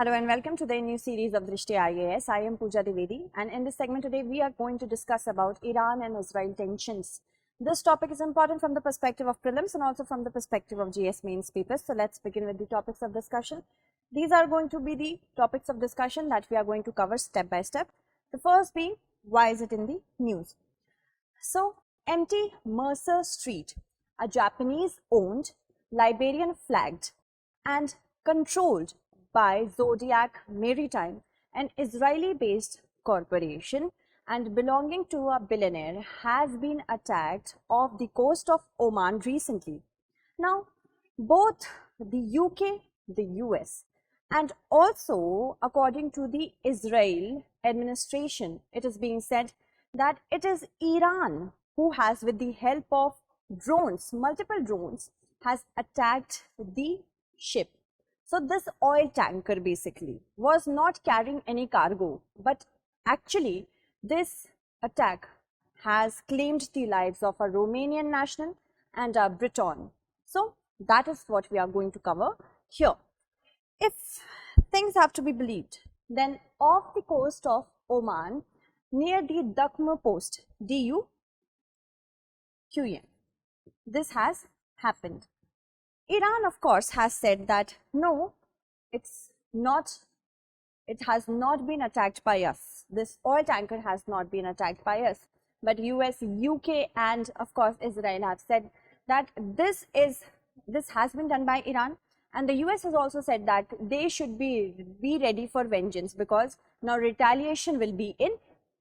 Hello and welcome to the new series of Drishti IAS. I am Pooja Dwivedi, and in this segment today we are going to discuss about Iran and Israel tensions. This topic is important from the perspective of prelims and also from the perspective of GS mains papers. So let's begin with the topics of discussion. These are going to be the topics of discussion that we are going to cover step by step. The first being, why is it in the news? So, empty Mercer Street, a Japanese owned, Liberian flagged and controlled by Zodiac Maritime, an Israeli-based corporation and belonging to a billionaire, has been attacked off the coast of Oman recently. Now, both the UK, the US, and also according to the Israel administration, it is being said that it is Iran who has, with the help of drones, multiple drones, has attacked the ship. So this oil tanker basically was not carrying any cargo, but actually this attack has claimed the lives of a Romanian national and a Briton. So that is what we are going to cover here. If things have to be believed, then off the coast of Oman, near the Dakma post, DUQM, this has happened. Iran, of course, has said that no, it has not been attacked by us. This oil tanker has not been attacked by us. But US, UK, and of course Israel have said that this has been done by Iran, and the US has also said that they should be ready for vengeance because now retaliation will be in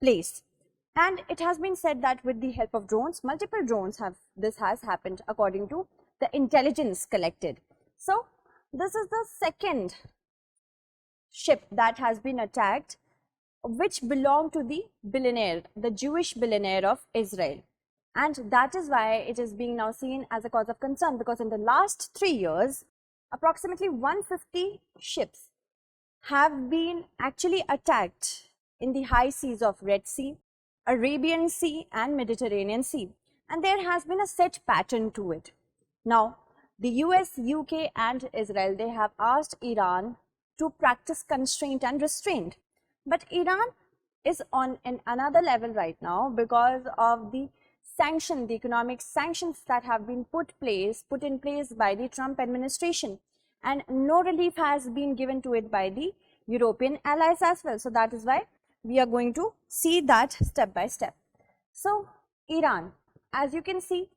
place. And it has been said that with the help of drones, multiple drones this has happened according to the intelligence collected. So this is the second ship that has been attacked, which belonged to the billionaire, the Jewish billionaire of Israel. And that is why it is being now seen as a cause of concern, because in the last 3 years, approximately 150 ships have been actually attacked in the high seas of Red Sea, Arabian Sea and Mediterranean Sea. And there has been a set pattern to it. Now, the US, UK and Israel, they have asked Iran to practice constraint and restraint. But Iran is on another level right now because of the economic sanctions that have been put in place by the Trump administration. And no relief has been given to it by the European allies as well. So that is why we are going to see that step by step. So Iran, as you can see,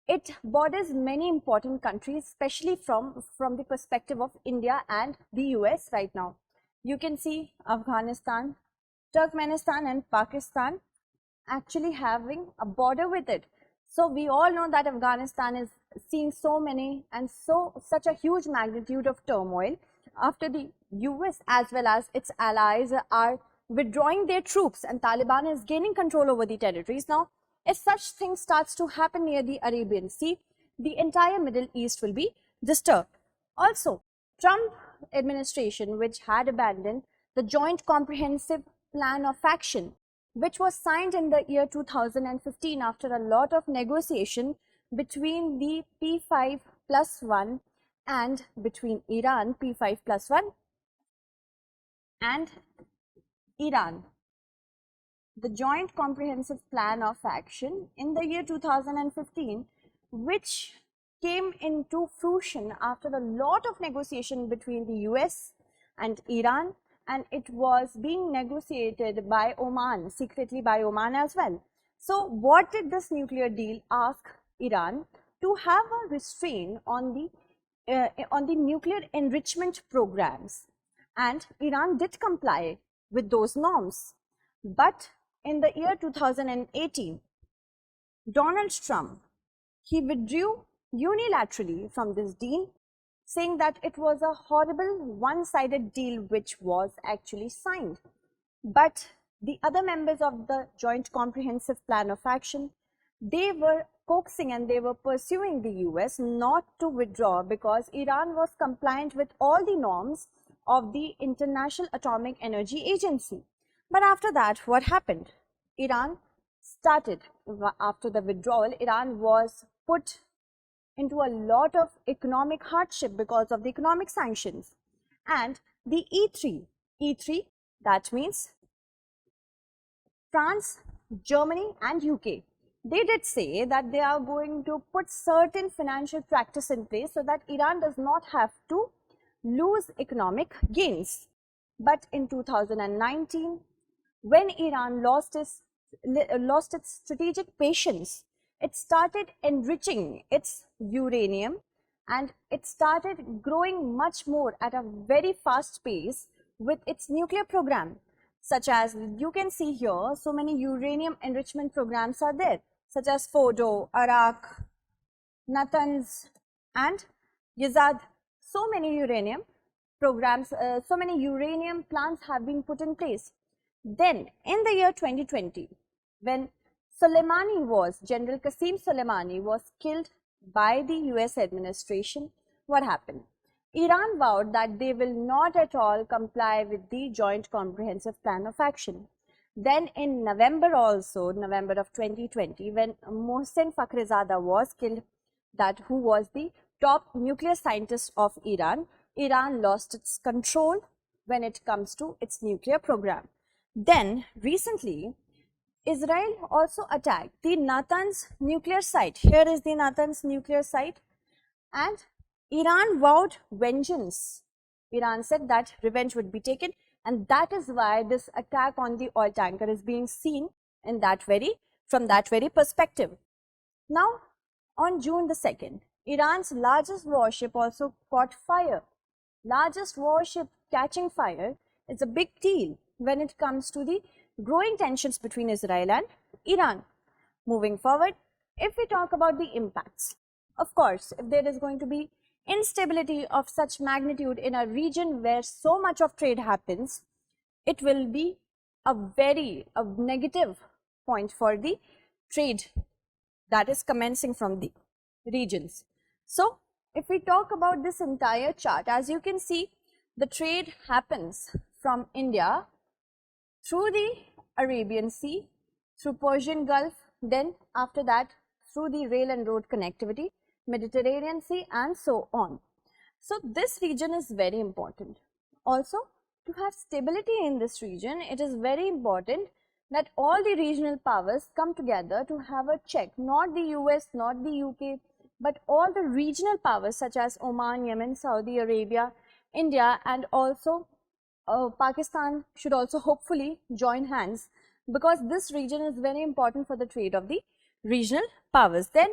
it borders many important countries, especially from the perspective of India and the US right now. You can see Afghanistan, Turkmenistan and Pakistan actually having a border with it. So we all know that Afghanistan is seeing so many and such a huge magnitude of turmoil after the US as well as its allies are withdrawing their troops and Taliban is gaining control over the territories. Now, if such things starts to happen near the Arabian Sea, the entire Middle East will be disturbed. Also, Trump administration, which had abandoned the Joint Comprehensive Plan of Action, which was signed in the year 2015 after a lot of negotiation between the P5+1 and between Iran, P5+1 and Iran. The Joint Comprehensive Plan of Action in the year 2015, which came into fruition after a lot of negotiation between the US and Iran, and it was being negotiated by Oman, secretly by Oman as well. So what did this nuclear deal ask Iran? To have a restraint on the nuclear enrichment programs, and Iran did comply with those norms. But in the year 2018, Donald Trump, he withdrew unilaterally from this deal, saying that it was a horrible one-sided deal which was actually signed. But the other members of the Joint Comprehensive Plan of Action, they were coaxing and they were pursuing the US not to withdraw because Iran was compliant with all the norms of the International Atomic Energy Agency. But after that, what happened? Iran started, after the withdrawal, Iran was put into a lot of economic hardship because of the economic sanctions. And the E3, that means France, Germany and UK, they did say that they are going to put certain financial practice in place so that Iran does not have to lose economic gains. But in 2019, when Iran lost its strategic patience, it started enriching its uranium and it started growing much more at a very fast pace with its nuclear program. Such as you can see here, so many uranium enrichment programs are there, such as Fordo, Arak, Natanz and Yazad. So many uranium programs, so many uranium plants have been put in place. Then in the year 2020, when General Qasem Soleimani was killed by the US administration, what happened? Iran vowed that they will not at all comply with the Joint Comprehensive Plan of Action. Then in November also, November of 2020, when Mohsen Fakhrizadeh was killed, who was the top nuclear scientist of Iran, Iran lost its control when it comes to its nuclear program. Then recently, Israel also attacked the Natanz nuclear site. Here is the Natanz nuclear site, and Iran vowed vengeance. Iran said that revenge would be taken, and that is why this attack on the oil tanker is being seen in from that very perspective. Now, on June the 2nd, Iran's largest warship also caught fire. Largest warship catching fire is a big deal when it comes to the growing tensions between Israel and Iran. Moving forward, if we talk about the impacts, of course, if there is going to be instability of such magnitude in a region where so much of trade happens, it will be a negative point for the trade that is commencing from the regions. So, if we talk about this entire chart, as you can see, the trade happens from India through the Arabian Sea, through Persian Gulf, then after that through the rail and road connectivity, Mediterranean Sea and so on. So this region is very important. Also, to have stability in this region, it is very important that all the regional powers come together to have a check, not the US, not the UK, but all the regional powers such as Oman, Yemen, Saudi Arabia, India and also Pakistan should also hopefully join hands, because this region is very important for the trade of the regional powers. Then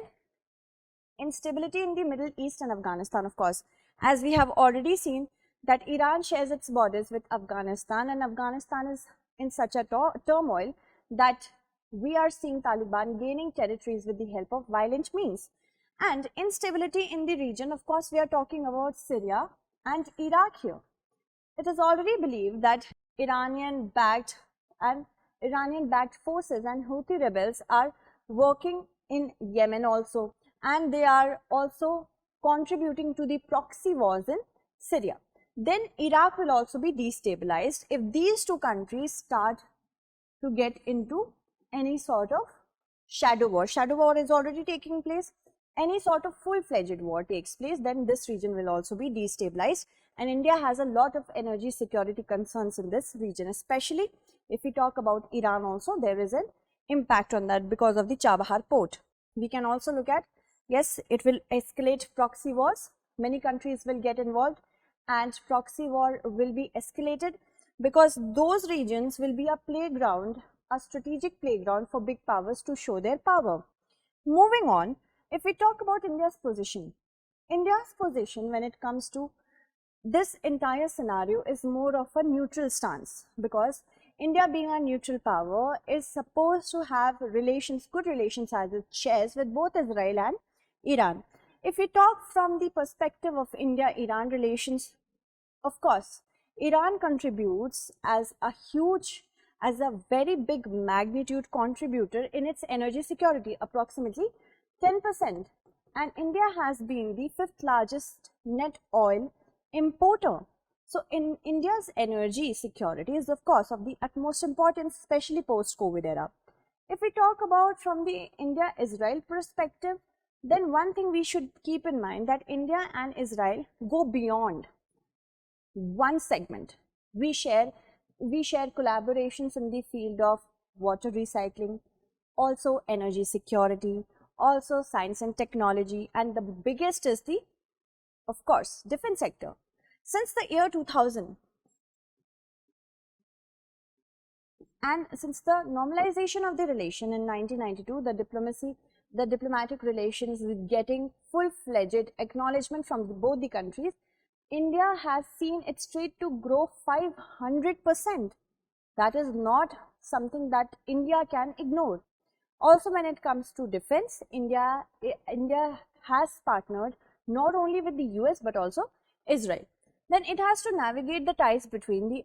instability in the Middle East and Afghanistan, of course, as we have already seen that Iran shares its borders with Afghanistan, and Afghanistan is in such a turmoil that we are seeing Taliban gaining territories with the help of violent means. And instability in the region, of course, we are talking about Syria and Iraq here. It is already believed that Iranian-backed forces and Houthi rebels are working in Yemen also, and they are also contributing to the proxy wars in Syria. Then Iraq will also be destabilized if these two countries start to get into any sort of shadow war. Shadow war is already taking place. Any sort of full-fledged war takes place, then this region will also be destabilized, and India has a lot of energy security concerns in this region, especially if we talk about Iran also, there is an impact on that because of the Chabahar port. We can also look at, yes, it will escalate proxy wars, many countries will get involved and proxy war will be escalated because those regions will be a playground, a strategic playground for big powers to show their power. Moving on, if we talk about India's position when it comes to this entire scenario is more of a neutral stance, because India being a neutral power is supposed to have relations, good relations as it shares with both Israel and Iran. If we talk from the perspective of India-Iran relations, of course, Iran contributes as a very big magnitude contributor in its energy security, approximately 10%, and India has been the 5th largest net oil importer. So in India's energy security is of course of the utmost importance, especially post-COVID era. If we talk about from the India-Israel perspective, then one thing we should keep in mind that India and Israel go beyond one segment. We share collaborations in the field of water recycling, also energy security, also science and technology, and the biggest is the, of course, defense sector. Since the year 2000 and since the normalization of the relation in 1992, the diplomatic relations is getting full-fledged acknowledgement from both the countries. India has seen its trade to grow 500%. That is not something that India can ignore. Also, when it comes to defense, India has partnered not only with the US but also Israel. Then it has to navigate the ties between the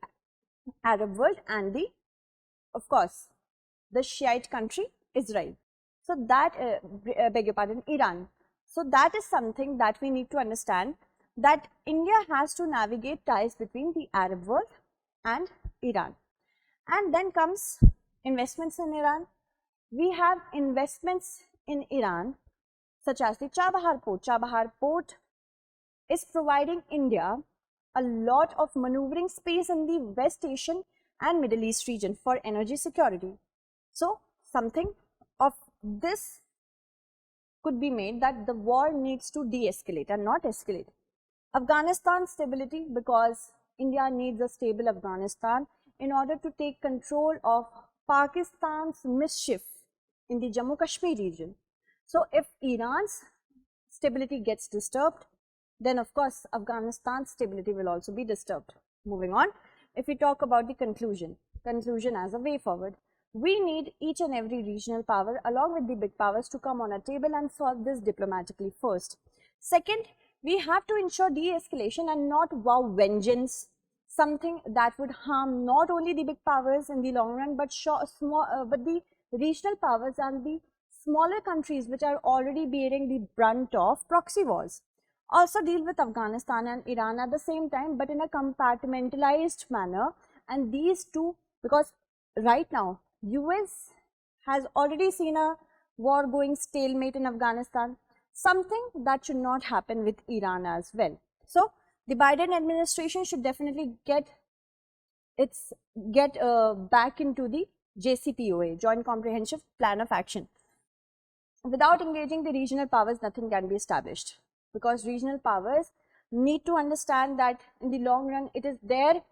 Arab world and the, of course, the Shiite country Israel. So that, beg your pardon, Iran. So that is something that we need to understand, that India has to navigate ties between the Arab world and Iran. And then comes investments in Iran. We have investments in Iran such as the Chabahar port. Chabahar port is providing India a lot of maneuvering space in the West Asian and Middle East region for energy security. So something of this could be made, that the war needs to de-escalate and not escalate. Afghanistan stability, because India needs a stable Afghanistan in order to take control of Pakistan's mischief in the Jammu Kashmir region. So if Iran's stability gets disturbed, then of course Afghanistan's stability will also be disturbed. Moving on, if we talk about the conclusion as a way forward, we need each and every regional power along with the big powers to come on a table and solve this diplomatically first. Second, we have to ensure de-escalation and not vow vengeance, something that would harm not only the big powers in the long run, but the regional powers and the smaller countries which are already bearing the brunt of proxy wars. Also deal with Afghanistan and Iran at the same time, but in a compartmentalized manner. And these two, because right now US has already seen a war going stalemate in Afghanistan, something that should not happen with Iran as well. So the Biden administration should definitely get back into the JCPOA, Joint Comprehensive Plan of Action. Without engaging the regional powers, nothing can be established, because regional powers need to understand that in the long run it is their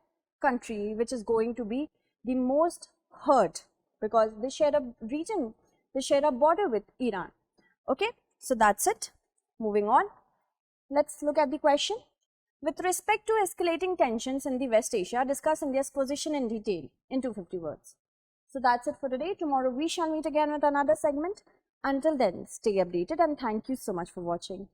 country which is going to be the most hurt, because they share a region, they share a border with Iran. Okay, so that's it. Moving on, let's look at the question. With respect to escalating tensions in the West Asia, discuss India's position in detail in 250 words. So that's it for today. Tomorrow we shall meet again with another segment. Until then, stay updated and thank you so much for watching.